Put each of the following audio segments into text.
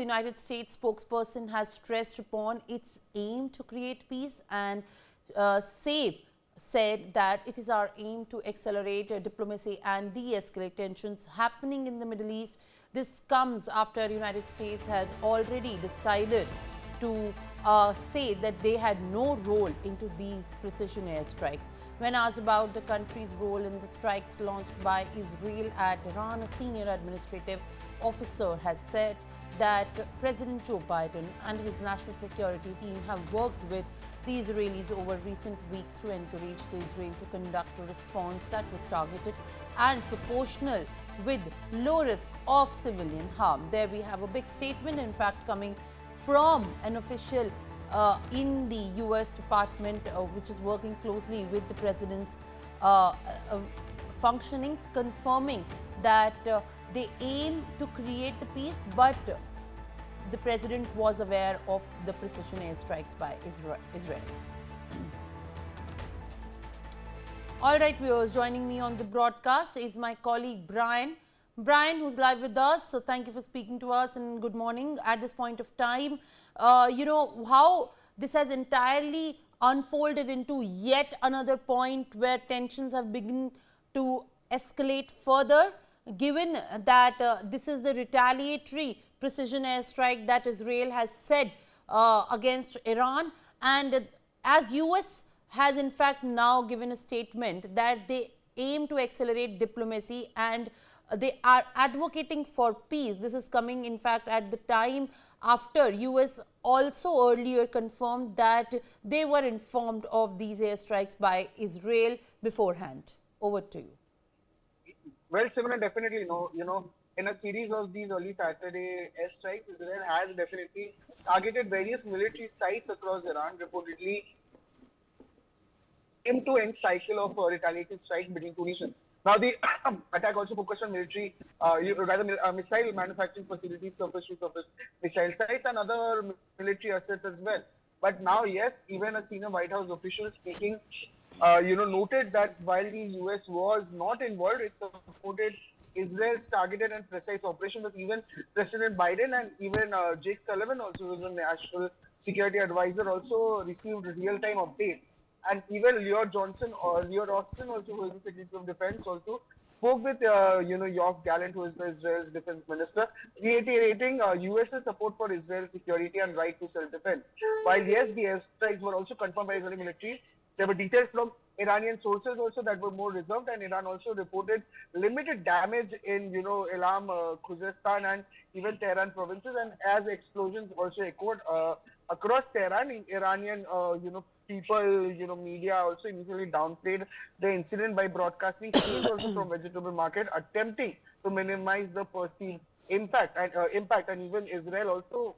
United States spokesperson has stressed upon its aim to create peace, and said that it is our aim to accelerate diplomacy and de-escalate tensions happening in the Middle East. This comes after United States has already decided to say that they had no role into these precision airstrikes. When asked about the country's role in the strikes launched by Israel at Iran, a senior administrative officer has said that President Joe Biden and his national security team have worked with the Israelis over recent weeks to encourage the Israel to conduct a response that was targeted and proportional with low risk of civilian harm. There we have a big statement, in fact, coming from an official in the U.S. Department, which is working closely with the president's functioning, confirming that they aim to create the peace, but the president was aware of the precision airstrikes by Israel. All right, viewers, joining me on the broadcast is my colleague Brian. Brian, who's live with us. So thank you for speaking to us and good morning. At this point of time, you know how this has entirely unfolded into yet another point where tensions have begun to escalate further, given that this is the retaliatory precision airstrike that Israel has said against Iran, and as U.S. has in fact now given a statement that they aim to accelerate diplomacy and they are advocating for peace. This is coming in fact at the time after U.S. also earlier confirmed that they were informed of these airstrikes by Israel beforehand. Over to you. Well, Simran, definitely no. In a series of these early Saturday airstrikes, Israel has definitely targeted various military sites across Iran, reportedly end-to-end cycle of retaliatory strikes between two nations. Now, the attack also focused on military, missile manufacturing facilities, surface-to-surface missile sites, and other military assets as well. But now, yes, even a senior White House official speaking, noted that while the U.S. was not involved, it supported Israel's targeted and precise operations. That even President Biden and even Jake Sullivan, also who is a national security advisor, also received real-time updates. And even Lloyd Johnson or Lloyd Austin, also who is the Secretary of Defense, also spoke with Yoav Gallant, who is the Israel's defense minister, reiterating US's support for Israel's security and right to self-defense. While yes, the airstrikes were also confirmed by Israeli military, there were details from Iranian sources also that were more reserved, and Iran also reported limited damage in Elam, Khuzestan, and even Tehran provinces. And as explosions also echoed across Tehran, Iranian people, media also initially downplayed the incident by broadcasting scenes also from vegetable market, attempting to minimize the perceived impact. And even Israel also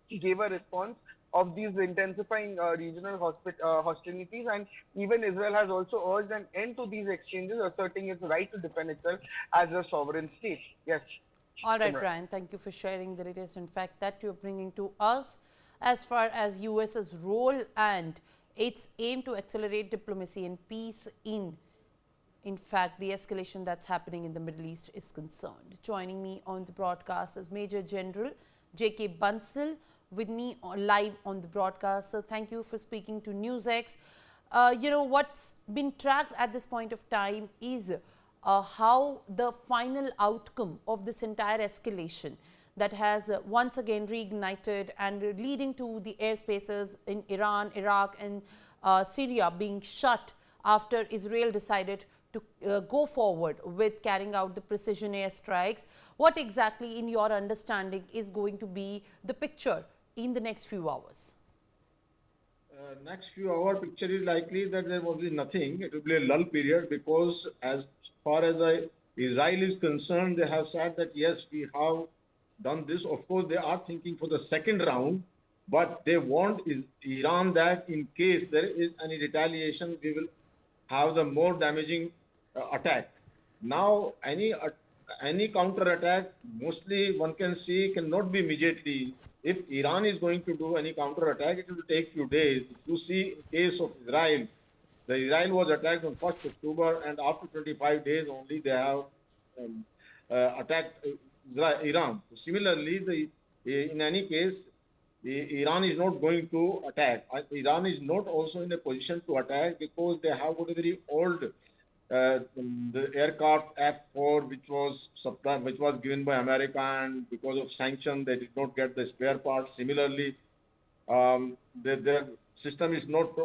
gave a response of these intensifying regional hostilities, and even Israel has also urged an end to these exchanges, asserting its right to defend itself as a sovereign state. Yes. All right, Brian, thank you for sharing the latest in fact that you're bringing to us as far as US's role and its aim to accelerate diplomacy and peace in fact, the escalation that's happening in the Middle East is concerned. Joining me on the broadcast is Major General J.K. Bansal, with me live on the broadcast. So thank you for speaking to Newsx. What's been tracked at this point of time is how the final outcome of this entire escalation that has once again reignited and leading to the airspaces in Iran, Iraq and Syria being shut after Israel decided to go forward with carrying out the precision airstrikes. What exactly, in your understanding, is going to be the picture in the next few hours? Next few hour picture is likely that there will be nothing. It will be a lull period, because as far as Israel is concerned, they have said that yes, we have done this. Of course, they are thinking for the second round, but they want Iran that in case there is any retaliation, we will have the more damaging attack. Now, any counter attack, mostly one can see, cannot be immediately. If Iran is going to do any counter attack, it will take few days. If you see in case of Israel, Israel was attacked on 1st October, and after 25 days only they have attacked Iran. Similarly, in any case, Iran is not going to attack. Iran is not also in a position to attack because they have got a very old the aircraft F-4, which was given by America, and because of sanction, they did not get the spare parts. Similarly, their system is not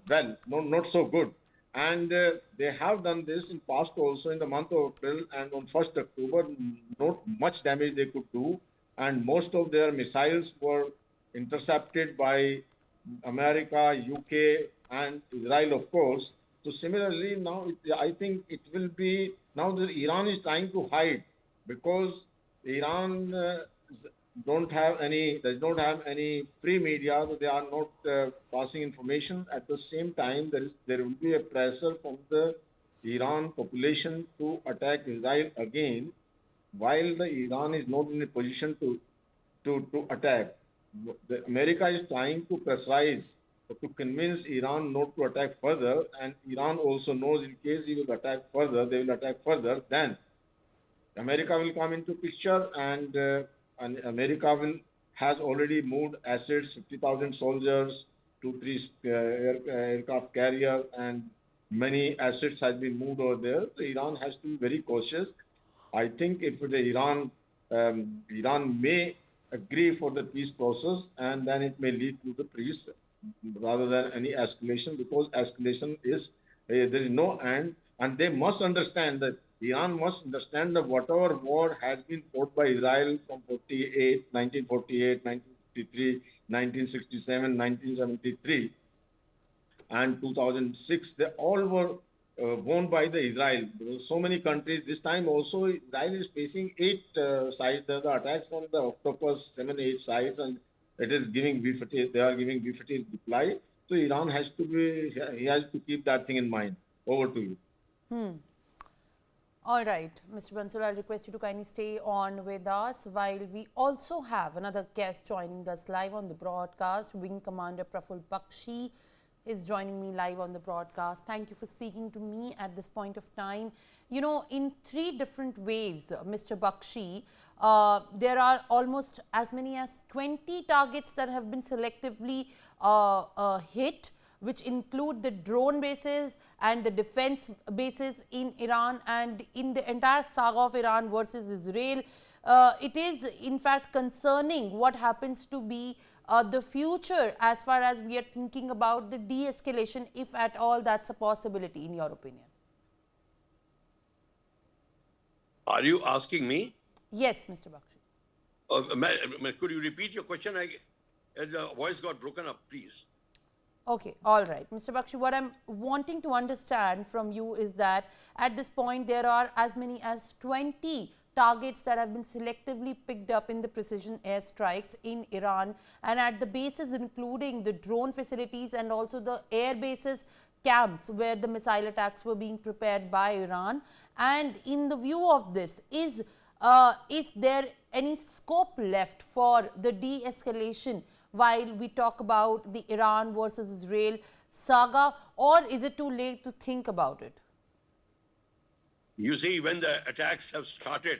well, not so good, and they have done this in past also in the month of April, and on 1st October, not much damage they could do, and most of their missiles were intercepted by America, UK, and Israel, of course. So similarly, now I think it will be now that Iran is trying to hide because Iran does not have any free media. So they are not passing information. At the same time, there will be a pressure from the Iran population to attack Israel again, while the Iran is not in a position to attack. America is trying to pressurize to convince Iran not to attack further, and Iran also knows in case he will attack further, they will attack further. Then America will come into picture, and America has already moved assets, 50,000 soldiers, 2, 3 aircraft carrier, and many assets has been moved over there. So Iran has to be very cautious. I think if Iran may agree for the peace process, and then it may lead to the peace rather than any escalation, because escalation is there is no end, and they must understand that Iran must understand that whatever war has been fought by Israel from 1948, 1953, 1967, 1973, and 2006, they all were won by the Israel. There were so many countries. This time also, Israel is facing 8 sides. The attacks from the octopus, 7, 8 sides, and it is giving B-50. They are giving B-50 reply. So Iran has to keep that thing in mind. Over to you. All right, Mr. Bansal, I'll request you to kindly stay on with us while we also have another guest joining us live on the broadcast. Wing Commander Praful Bakshi is joining me live on the broadcast. Thank you for speaking to me at this point of time. You know, in 3 different waves, Mr. Bakshi, there are almost as many as 20 targets that have been selectively hit, which include the drone bases and the defense bases in Iran and in the entire saga of Iran versus Israel. It is in fact concerning what happens to be the future as far as we are thinking about the de-escalation, if at all that's a possibility in your opinion. Are you asking me? Yes, Mr. Bakshi. Could you repeat your question? The voice got broken up, please. Okay, all right. Mr. Bakshi, what I'm wanting to understand from you is that at this point there are as many as 20 targets that have been selectively picked up in the precision airstrikes in Iran, and at the bases including the drone facilities and also the air bases camps where the missile attacks were being prepared by Iran. And in the view of this, is there any scope left for the de-escalation while we talk about the Iran versus Israel saga, or is it too late to think about it? You see, when the attacks have started,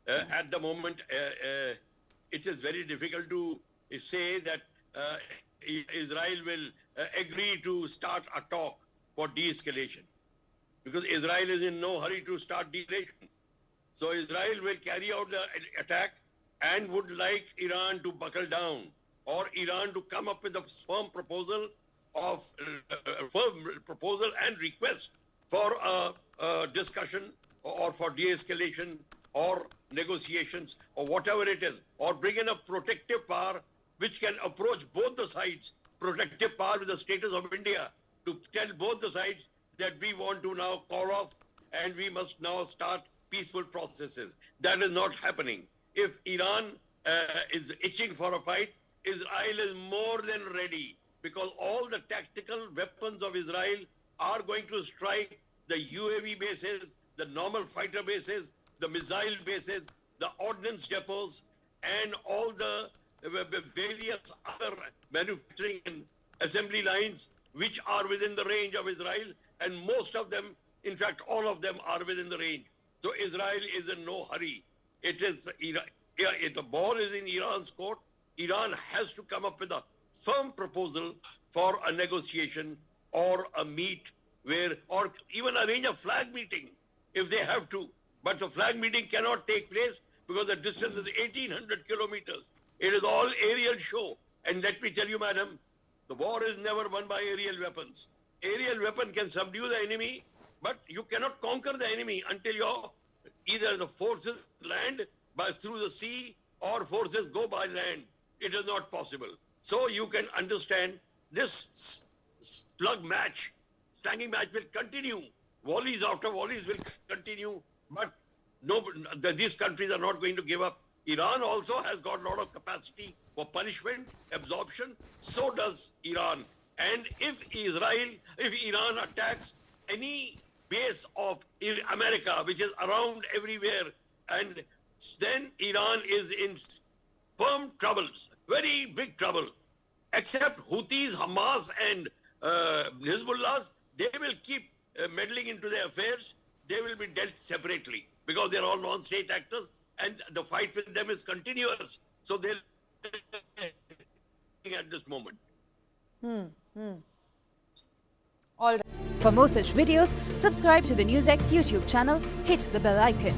at the moment, it is very difficult to say that Israel will agree to start a talk for de-escalation, because Israel is in no hurry to start de-escalation. So Israel will carry out the attack and would like Iran to buckle down, or Iran to come up with a firm proposal and request for a discussion or for de-escalation or negotiations or whatever it is, or bring in a protective power which can approach both the sides, protective power with the status of India, to tell both the sides that we want to now call off and we must now start peaceful processes. That is not happening. If Iran is itching for a fight, Israel is more than ready, because all the tactical weapons of Israel are going to strike the UAV bases, the normal fighter bases, the missile bases, the ordnance depots, and all the various other manufacturing and assembly lines which are within the range of Israel, and most of them, in fact, all of them are within the range. So Israel is in no hurry. It is if the ball is in Iran's court, Iran has to come up with a firm proposal for a negotiation or a meet or even arrange a flag meeting if they have to. But the flag meeting cannot take place because the distance is 1,800 kilometers. It is all aerial show. And let me tell you, madam, the war is never won by aerial weapons. Aerial weapon can subdue the enemy, but you cannot conquer the enemy until either the forces land through the sea or forces go by land. It is not possible. So you can understand this slanging match will continue. Volleys after volleys will continue, but these countries are not going to give up. Iran also has got a lot of capacity for punishment, absorption. So does Iran. And if Iran attacks any base of America, which is around everywhere, and then Iran is in firm troubles, very big trouble. Except Houthis, Hamas, and Hezbollah, they will keep meddling into their affairs. They will be dealt separately because they're all non-state actors, and the fight with them is continuous. So they're at this moment. All right. For more such videos, subscribe to the Newsx YouTube channel, hit the bell icon.